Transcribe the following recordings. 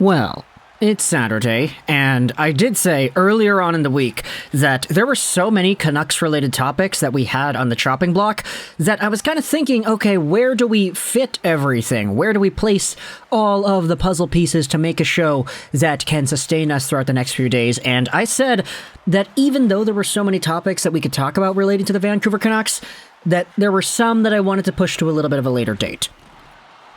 Well, it's Saturday, and I did say earlier on in the week that there were so many Canucks-related topics that we had on the chopping block that I was kind of thinking, okay, where do we fit everything? Where do we place all of the puzzle pieces to make a show that can sustain us throughout the next few days? And I said that even though there were so many topics that we could talk about relating to the Vancouver Canucks, that there were some that I wanted to push to a little bit of a later date.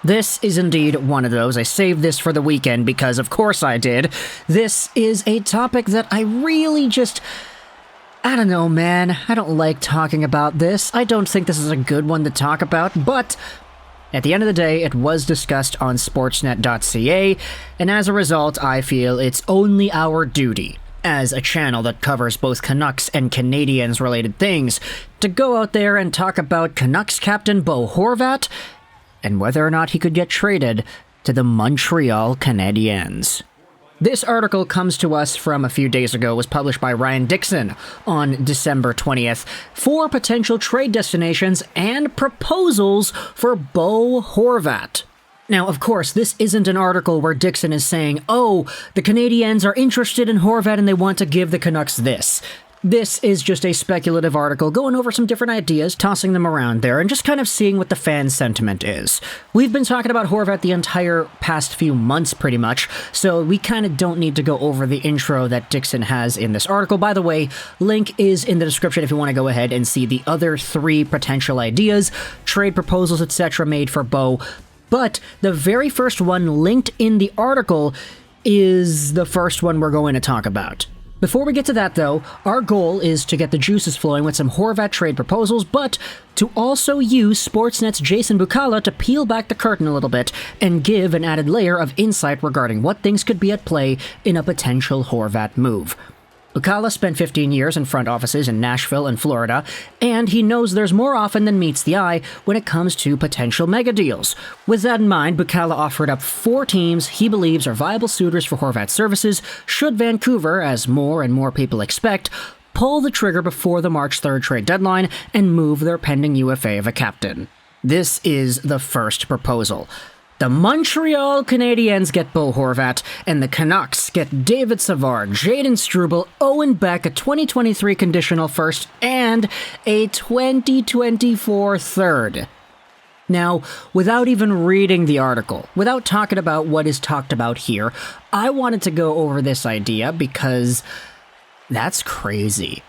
This is indeed one of those. I saved this for the weekend because, of course, I did. This is a topic that I really I don't know, man. I don't like talking about this. I don't think this is a good one to talk about, but at the end of the day, it was discussed on Sportsnet.ca, and as a result, I feel it's only our duty, as a channel that covers both Canucks and Canadiens-related things, to go out there and talk about Canucks captain Bo Horvat and whether or not he could get traded to the Montreal Canadiens. This article comes to us from a few days ago, was published by Ryan Dixon on December 20th, 4 potential trade destinations and proposals for Bo Horvat. Now, of course, this isn't an article where Dixon is saying, oh, the Canadiens are interested in Horvat and they want to give the Canucks this. This is just a speculative article going over some different ideas, tossing them around there, and just kind of seeing what the fan sentiment is. We've been talking about Horvat the entire past few months, pretty much, so we kind of don't need to go over the intro that Dixon has in this article. By the way, link is in the description if you want to go ahead and see the other 3 potential ideas, trade proposals, etc. made for Bo. But the very first one linked in the article is the first one we're going to talk about. Before we get to that, though, our goal is to get the juices flowing with some Horvat trade proposals, but to also use Sportsnet's Jason Bukala to peel back the curtain a little bit and give an added layer of insight regarding what things could be at play in a potential Horvat move. Bukala spent 15 years in front offices in Nashville and Florida, and he knows there's more often than meets the eye when it comes to potential mega deals. With that in mind, Bukala offered up 4 teams he believes are viable suitors for Horvat's services should Vancouver, as more and more people expect, pull the trigger before the March 3rd trade deadline and move their pending UFA of a captain. This is the first proposal. The Montreal Canadiens get Bo Horvat, and the Canucks get David Savard, Jayden Struble, Owen Beck, a 2023 conditional first, and a 2024 third. Now, without even reading the article, without talking about what is talked about here, I wanted to go over this idea because that's crazy.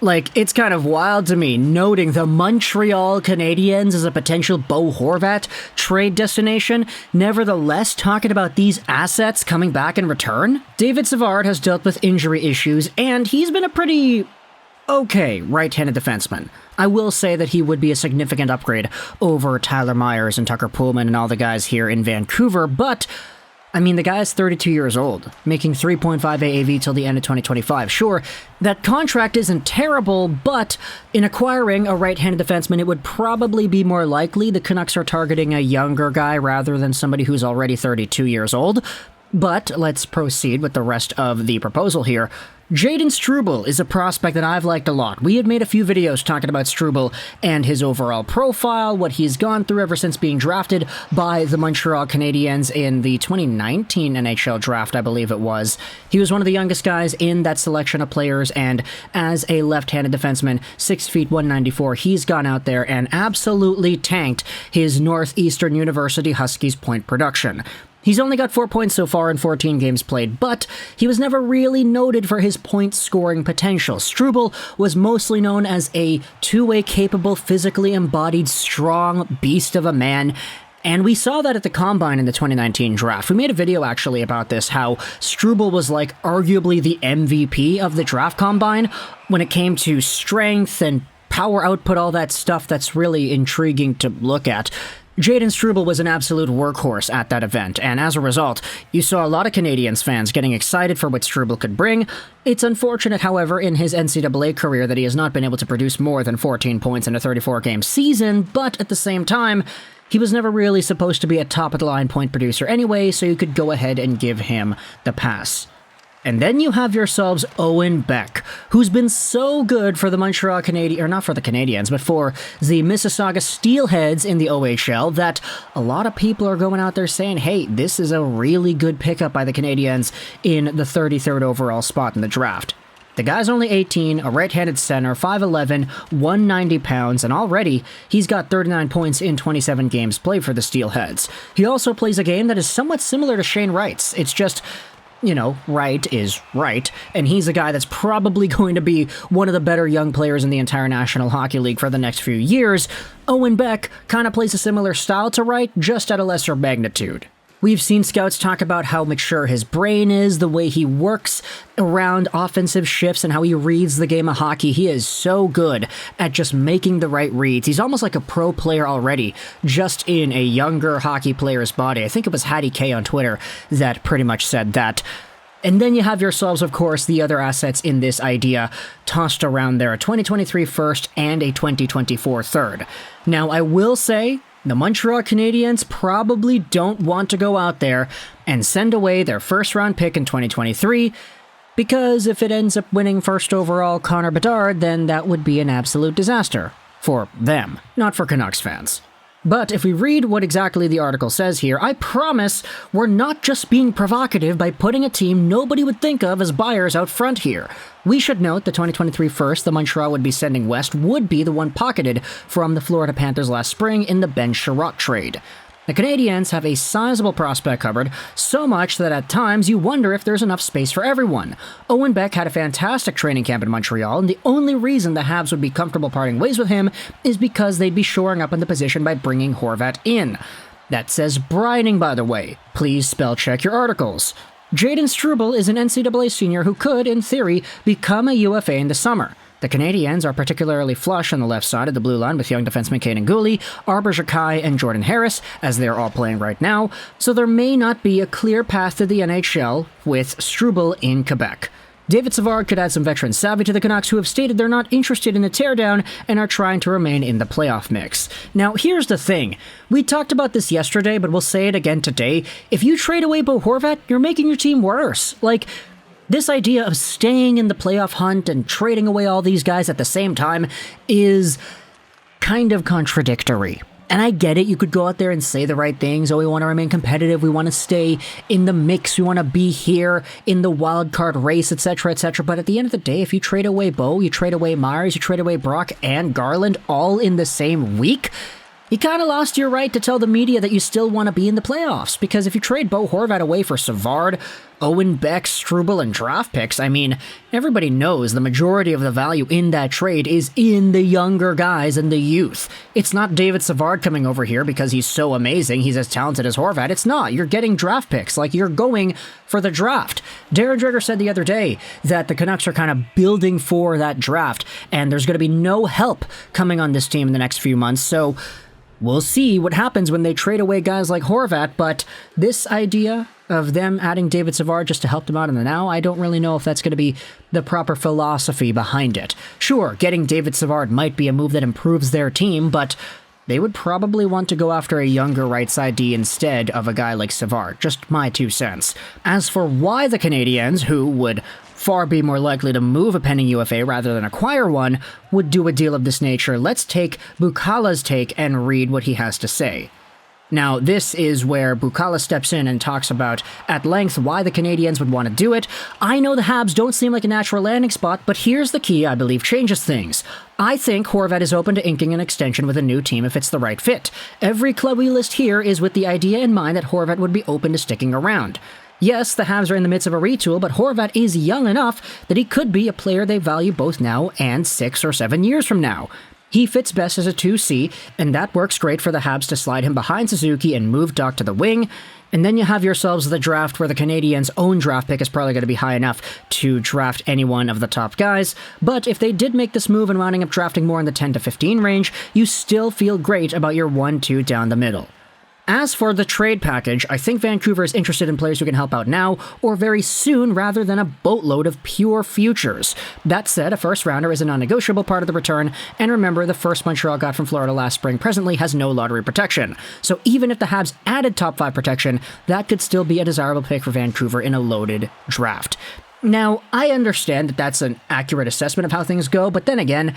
Like, it's kind of wild to me, noting the Montreal Canadiens as a potential Bo Horvat trade destination, nevertheless talking about these assets coming back in return. David Savard has dealt with injury issues, and he's been a pretty okay right-handed defenseman. I will say that he would be a significant upgrade over Tyler Myers and Tucker Poolman and all the guys here in Vancouver, but I mean, the guy's 32 years old, making 3.5 AAV till the end of 2025. Sure, that contract isn't terrible, but in acquiring a right-handed defenseman, it would probably be more likely the Canucks are targeting a younger guy rather than somebody who's already 32 years old. But let's proceed with the rest of the proposal here. Jayden Struble is a prospect that I've liked a lot. We had made a few videos talking about Struble and his overall profile, what he's gone through ever since being drafted by the Montreal Canadiens in the 2019 NHL Draft, I believe it was. He was one of the youngest guys in that selection of players, and as a left-handed defenseman, 6 feet 194, he's gone out there and absolutely tanked his Northeastern University Huskies point production. He's only got 4 points so far in 14 games played, but he was never really noted for his point-scoring potential. Struble was mostly known as a two-way capable, physically embodied, strong beast of a man, and we saw that at the Combine in the 2019 draft. We made a video actually about this, how Struble was like arguably the MVP of the draft Combine when it came to strength and power output, all that stuff that's really intriguing to look at. Jayden Struble was an absolute workhorse at that event, and as a result, you saw a lot of Canadiens fans getting excited for what Struble could bring. It's unfortunate, however, in his NCAA career that he has not been able to produce more than 14 points in a 34-game season, but at the same time, he was never really supposed to be a top-of-the-line point producer anyway, so you could go ahead and give him the pass. And then you have yourselves Owen Beck, who's been so good for the Montreal Canadiens, or not for the Canadiens, but for the Mississauga Steelheads in the OHL, that a lot of people are going out there saying, hey, this is a really good pickup by the Canadiens in the 33rd overall spot in the draft. The guy's only 18, a right-handed center, 5'11", 190 pounds, and already he's got 39 points in 27 games played for the Steelheads. He also plays a game that is somewhat similar to Shane Wright's. It's just, Wright is Wright, and he's a guy that's probably going to be one of the better young players in the entire National Hockey League for the next few years. Owen Beck kind of plays a similar style to Wright, just at a lesser magnitude. We've seen scouts talk about how mature his brain is, the way he works around offensive shifts, and how he reads the game of hockey. He is so good at just making the right reads. He's almost like a pro player already, just in a younger hockey player's body. I think it was Hattie K on Twitter that pretty much said that. And then you have yourselves, of course, the other assets in this idea tossed around there, a 2023 first and a 2024 third. Now, I will say, the Montreal Canadiens probably don't want to go out there and send away their first-round pick in 2023, because if it ends up winning first overall Connor Bedard, then that would be an absolute disaster. For them, not for Canucks fans. But if we read what exactly the article says here, I promise we're not just being provocative by putting a team nobody would think of as buyers out front here. We should note the 2023 first the Montreal would be sending west would be the one pocketed from the Florida Panthers last spring in the Ben Sherratt trade. The Canadiens have a sizable prospect cupboard, so much that at times you wonder if there's enough space for everyone. Owen Beck had a fantastic training camp in Montreal, and the only reason the Habs would be comfortable parting ways with him is because they'd be shoring up in the position by bringing Horvat in. That says brining, by the way. Please spell check your articles. Jayden Struble is an NCAA senior who could, in theory, become a UFA in the summer. The Canadiens are particularly flush on the left side of the blue line with young defenseman Caden Cooley, Arbor Jacquet, and Jordan Harris, as they are all playing right now, so there may not be a clear path to the NHL with Struble in Quebec. David Savard could add some veteran savvy to the Canucks, who have stated they're not interested in the teardown and are trying to remain in the playoff mix. Now, here's the thing. We talked about this yesterday, but we'll say it again today. If you trade away Bo Horvat, you're making your team worse. This idea of staying in the playoff hunt and trading away all these guys at the same time is kind of contradictory. And I get it, you could go out there and say the right things. Oh, we want to remain competitive, we want to stay in the mix, we want to be here in the wild card race, etc., etc. But at the end of the day, if you trade away Bo, you trade away Myers, you trade away Brock and Garland all in the same week, you kind of lost your right to tell the media that you still want to be in the playoffs, because if you trade Bo Horvat away for Savard, Owen Beck, Struble, and draft picks, I mean, everybody knows the majority of the value in that trade is in the younger guys and the youth. It's not David Savard coming over here because he's so amazing, he's as talented as Horvat. It's not. You're getting draft picks. You're going for the draft. Darren Dreger said the other day that the Canucks are kind of building for that draft, and there's going to be no help coming on this team in the next few months, so we'll see what happens when they trade away guys like Horvat, but this idea of them adding David Savard just to help them out in the now, I don't really know if that's going to be the proper philosophy behind it. Sure, getting David Savard might be a move that improves their team, but they would probably want to go after a younger right side D instead of a guy like Savard. Just my 2 cents. As for why the Canadiens, who would far be more likely to move a pending UFA rather than acquire one, would do a deal of this nature, let's take Bukala's take and read what he has to say. Now, this is where Bukala steps in and talks about at length why the Canadiens would want to do it. I know the Habs don't seem like a natural landing spot, but here's the key I believe changes things. I think Horvat is open to inking an extension with a new team if it's the right fit. Every club we list here is with the idea in mind that Horvat would be open to sticking around. Yes, the Habs are in the midst of a retool, but Horvat is young enough that he could be a player they value both now and 6 or 7 years from now. He fits best as a 2C, and that works great for the Habs to slide him behind Suzuki and move Dach to the wing. And then you have yourselves the draft where the Canadiens' own draft pick is probably going to be high enough to draft any one of the top guys. But if they did make this move and winding up drafting more in the 10 to 15 range, you still feel great about your 1-2 down the middle. As for the trade package, I think Vancouver is interested in players who can help out now or very soon rather than a boatload of pure futures. That said, a first-rounder is a non-negotiable part of the return, and remember, the first Montreal got from Florida last spring presently has no lottery protection. So even if the Habs added top 5 protection, that could still be a desirable pick for Vancouver in a loaded draft. Now, I understand that that's an accurate assessment of how things go, but then again,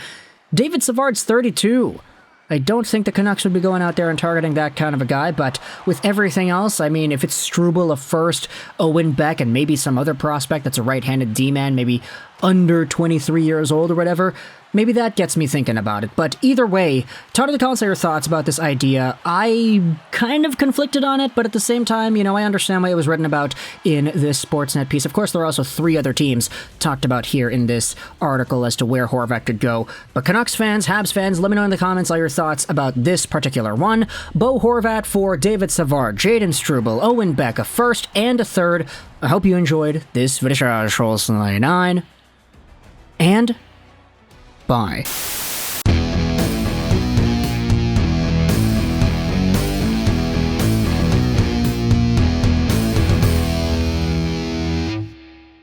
David Savard's 32. I don't think the Canucks would be going out there and targeting that kind of a guy, but with everything else, I mean, if it's Struble a first, Owen Beck, and maybe some other prospect that's a right-handed D-man, maybe under 23 years old or whatever, maybe that gets me thinking about it. But either way, talk to the comments your thoughts about this idea. I kind of conflicted on it, but at the same time, I understand why it was written about in this Sportsnet piece. Of course, there are also 3 other teams talked about here in this article as to where Horvat could go. But Canucks fans, Habs fans, let me know in the comments all your thoughts about this particular one. Bo Horvat for David Savard, Jayden Struble, Owen Beck, a first and a third. I hope you enjoyed this video. And bye.